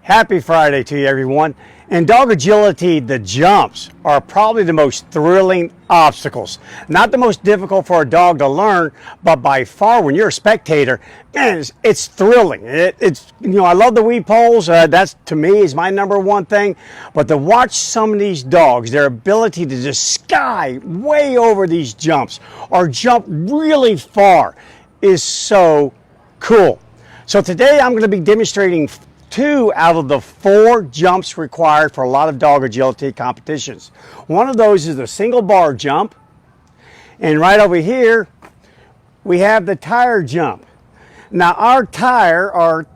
Happy Friday to you, everyone. In dog agility, the jumps are probably the most thrilling obstacles. Not the most difficult for a dog to learn, but by far, when you're a spectator, man, it's thrilling. I love the weed poles. That's, to me, is my number one thing. But to watch some of these dogs, their ability to just sky way over these jumps or jump really far is so cool. So today I'm going to be demonstrating 2 out of the 4 jumps required for a lot of dog agility competitions. One of those is the single bar jump, and right over here we have the tire jump. Now our tire, or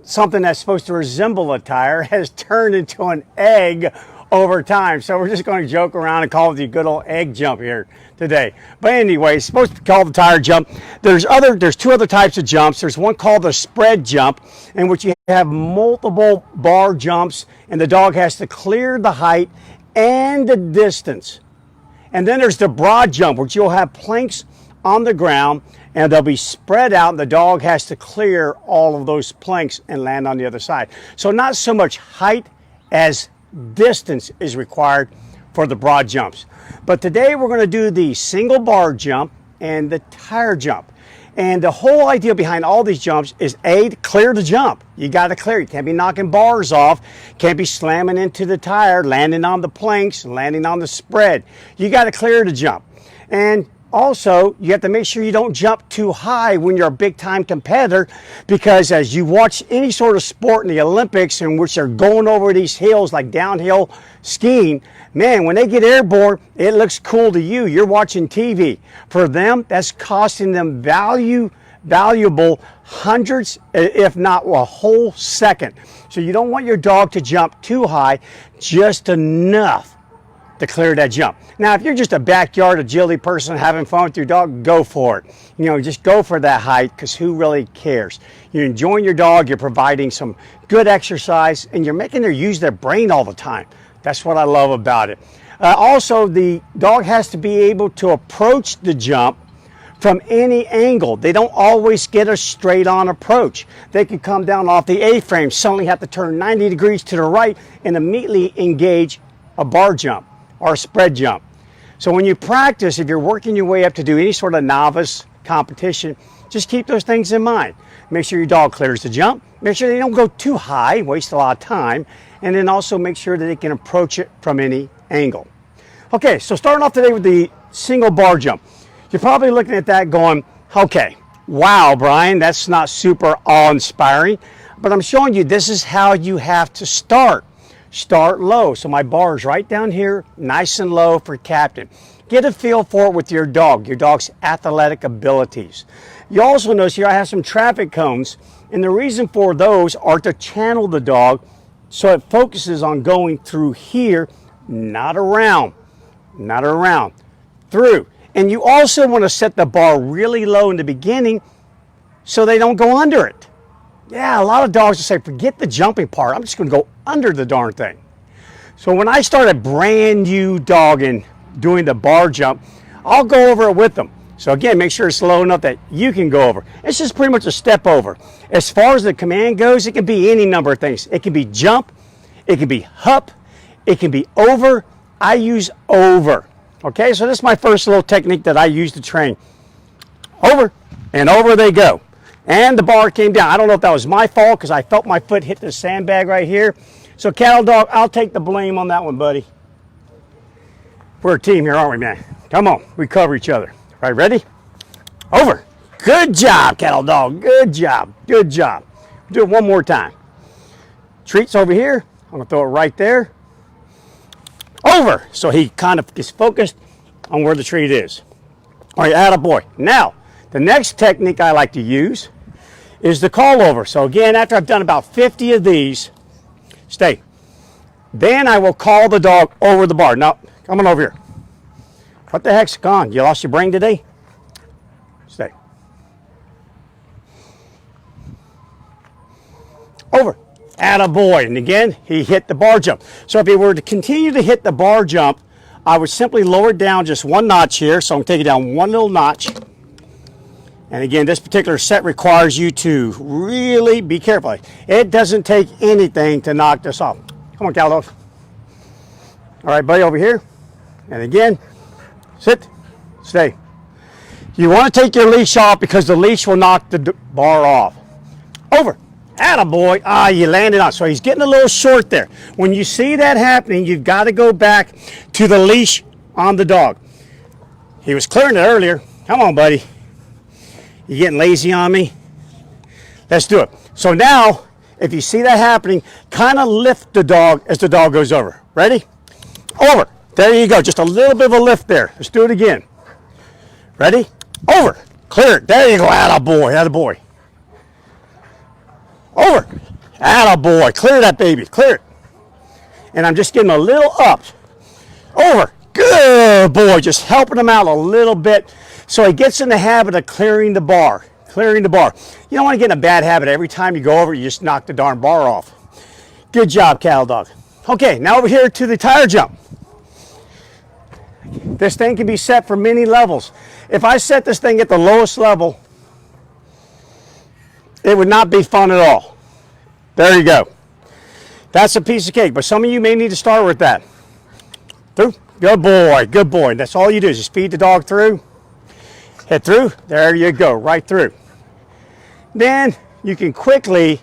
something that's supposed to resemble a tire, has turned into an egg over time, so we're just going to joke around and call it the good old egg jump here today. But anyway, it's supposed to be called the tire jump. There's 2 other types of jumps. There's one called the spread jump, in which you have multiple bar jumps and the dog has to clear the height and the distance. And then there's the broad jump, which you'll have planks on the ground and they'll be spread out and the dog has to clear all of those planks and land on the other side. So not so much height as distance is required for the broad jumps. But today we're going to do the single bar jump and the tire jump. And the whole idea behind all these jumps is A, to clear the jump. You got to clear. You can't be knocking bars off. Can't be slamming into the tire, landing on the planks, landing on the spread. You got to clear the jump. And also, you have to make sure you don't jump too high when you're a big-time competitor, because as you watch any sort of sport in the Olympics in which they're going over these hills like downhill skiing, man, when they get airborne, it looks cool to you. You're watching TV. For them, that's costing them valuable hundreds, if not a whole second. So you don't want your dog to jump too high, just enough to clear that jump. Now, if you're just a backyard agility person having fun with your dog, go for it. Just go for that height, because who really cares? You're enjoying your dog, you're providing some good exercise, and you're making them use their brain all the time. That's what I love about it. Also, the dog has to be able to approach the jump from any angle. They don't always get a straight-on approach. They can come down off the A-frame, suddenly have to turn 90 degrees to the right, and immediately engage a bar jump or a spread jump. So when you practice, if you're working your way up to do any sort of novice competition, just keep those things in mind. Make sure your dog clears the jump. Make sure they don't go too high, waste a lot of time, and then also make sure that they can approach it from any angle. Okay, so starting off today with the single bar jump. You're probably looking at that going, okay, wow, Brian, that's not super awe-inspiring, but I'm showing you this is how you have to start. Start low. So my bar is right down here, nice and low for captain. Get a feel for it with your dog's athletic abilities. You also notice here I have some traffic cones, and the reason for those are to channel the dog so it focuses on going through here, not around, through. And you also want to set the bar really low in the beginning so they don't go under it. Yeah, a lot of dogs will say, forget the jumping part, I'm just going to go under the darn thing. So when I start a brand new dog and doing the bar jump, I'll go over it with them. So again, make sure it's low enough that you can go over. It's just pretty much a step over. As far as the command goes, it can be any number of things. It can be jump, it can be hup, it can be over. I use over. Okay, so this is my first little technique that I use to train. Over, and over they go. And the bar came down. I don't know if that was my fault, because I felt my foot hit the sandbag right here. So cattle dog, I'll take the blame on that one, buddy. We're a team here, aren't we, man? Come on, we cover each other. Right, ready? Over. Good job, cattle dog. Good job. Good job. Do it one more time. Treats over here. I'm going to throw it right there. Over. So he kind of is focused on where the treat is. All right, attaboy. Now, the next technique I like to use is the call over. So again, after I've done about 50 of these, stay. Then I will call the dog over the bar. Now, come on over here. What the heck's gone? You lost your brain today? Stay. Over. Attaboy. And again, he hit the bar jump. So if he were to continue to hit the bar jump, I would simply lower it down just one notch here. So I'm going to take it down one little notch. And again, this particular set requires you to really be careful. It doesn't take anything to knock this off. Come on, cow dog. All right, buddy, over here. And again, sit, stay. You want to take your leash off because the leash will knock the bar off. Over. Attaboy. Ah, you landed on. So he's getting a little short there. When you see that happening, you've got to go back to the leash on the dog. He was clearing it earlier. Come on, buddy. You getting lazy on me? Let's do it. So now, if you see that happening, kind of lift the dog as the dog goes over. Ready? Over. There you go. Just a little bit of a lift there. Let's do it again. Ready? Over. Clear it. There you go. Attaboy. Attaboy. Over. Attaboy. Clear that baby. Clear it. And I'm just getting a little up. Over. Good boy. Just helping him out a little bit so he gets in the habit of clearing the bar. Clearing the bar. You don't want to get in a bad habit. Every time you go over, you just knock the darn bar off. Good job, cattle dog. Okay, now over here to the tire jump. This thing can be set for many levels. If I set this thing at the lowest level, it would not be fun at all. There you go. That's a piece of cake, but some of you may need to start with that. Through. Good boy, good boy. That's all you do is just feed the dog through. Hit through. There you go, right through. Then you can quickly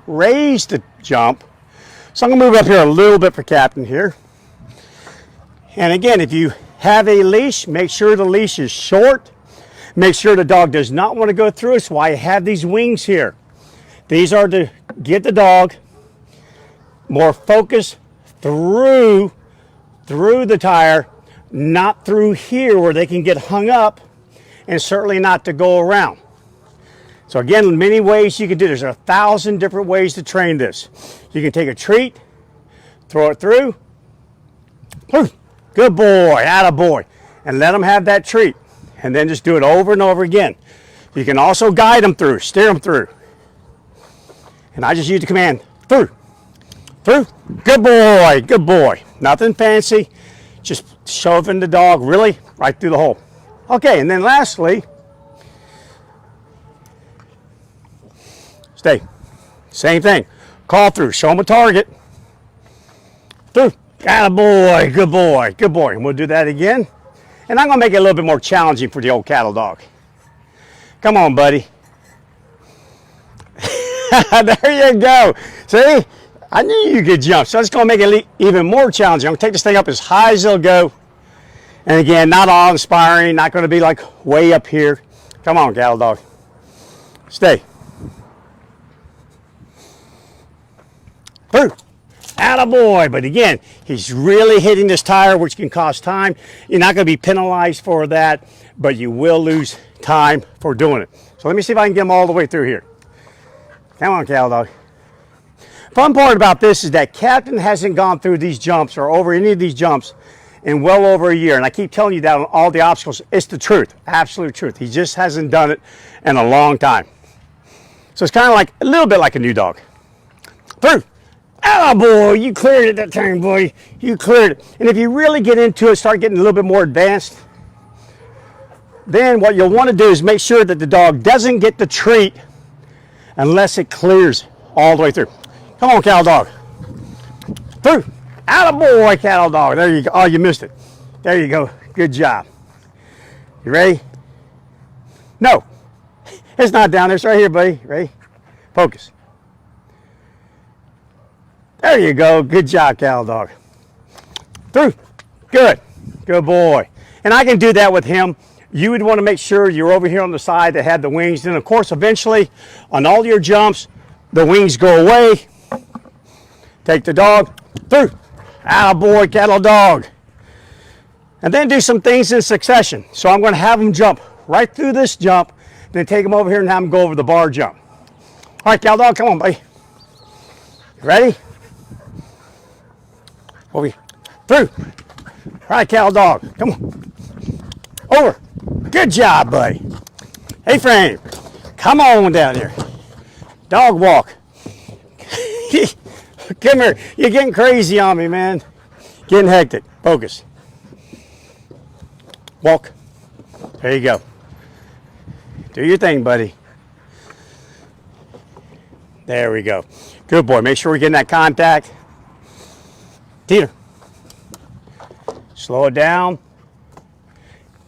raise the jump. So I'm going to move up here a little bit for Captain here. And again, if you have a leash, make sure the leash is short. Make sure the dog does not want to go through. It's why I have these wings here. These are to get the dog more focused through the tire, not through here where they can get hung up, and certainly not to go around. So again, many ways you can do this. There's 1,000 different ways to train this. You can take a treat, throw it through. Good boy, attaboy. And let them have that treat. And then just do it over and over again. You can also guide them through, steer them through. And I just use the command, through. Through. Good boy, good boy. Nothing fancy. Just shoving the dog really right through the hole. Okay, and then lastly, stay. Same thing. Call through. Show them a target. Through. Attaboy. Good boy. Good boy. And we'll do that again. And I'm going to make it a little bit more challenging for the old cattle dog. Come on, buddy. There you go. See? I knew you could jump. So it's going to make it even more challenging. I'm going to take this thing up as high as it'll go. And again, not all inspiring, not going to be like way up here. Come on, cattle dog. Stay. Through. Attaboy. But again, he's really hitting this tire, which can cost time. You're not going to be penalized for that, but you will lose time for doing it. So let me see if I can get them all the way through here. Come on, cattle dog. Fun part about this is that Captain hasn't gone through these jumps or over any of these jumps in well over a year. And I keep telling you that on all the obstacles. It's the truth, absolute truth. He just hasn't done it in a long time. So it's kind of like a little bit like a new dog. Through. Oh boy, you cleared it that time, boy. You cleared it. And if you really get into it, start getting a little bit more advanced, then what you'll want to do is make sure that the dog doesn't get the treat unless it clears all the way through. Come on, cattle dog. Through. Attaboy, cattle dog. There you go. Oh, you missed it. There you go. Good job. You ready? No. It's not down there. It's right here, buddy. Ready? Focus. There you go. Good job, cattle dog. Through. Good. Good boy. And I can do that with him. You would want to make sure you're over here on the side that had the wings. Then, of course, eventually, on all your jumps, the wings go away. Take the dog. Through. Attaboy, cattle dog. And then do some things in succession. So I'm going to have him jump right through this jump, then take him over here and have him go over the bar jump. All right, cattle dog, come on, buddy. Ready? Over here. Through. All right, cattle dog, come on. Over. Good job, buddy. Hey, Frame, come on down here. Dog walk. Come here. You're getting crazy on me, man. Getting hectic. Focus. Walk. There you go. Do your thing, buddy. There we go. Good boy. Make sure we're getting that contact. Teeter. Slow it down.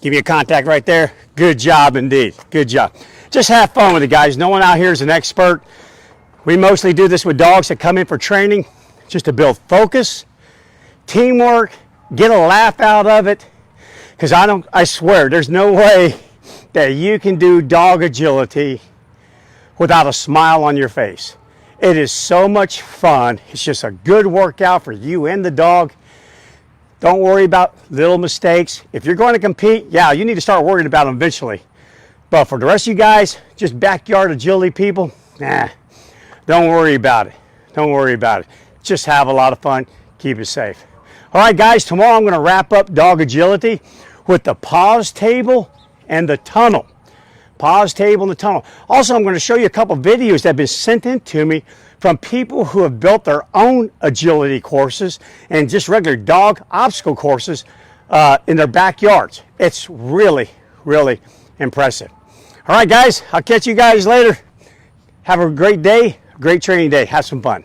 Give me a contact right there. Good job indeed. Good job. Just have fun with it, guys. No one out here is an expert. We mostly do this with dogs that come in for training just to build focus, teamwork, get a laugh out of it. Because I swear, there's no way that you can do dog agility without a smile on your face. It is so much fun. It's just a good workout for you and the dog. Don't worry about little mistakes. If you're going to compete, yeah, you need to start worrying about them eventually. But for the rest of you guys, just backyard agility people, nah, don't worry about it. Don't worry about it. Just have a lot of fun. Keep it safe. All right, guys, tomorrow I'm going to wrap up dog agility with the pause table and the tunnel. Pause table and the tunnel. Also, I'm going to show you a couple videos that have been sent in to me from people who have built their own agility courses and just regular dog obstacle courses in their backyards. It's really, really impressive. All right, guys, I'll catch you guys later. Have a great day, great training day. Have some fun.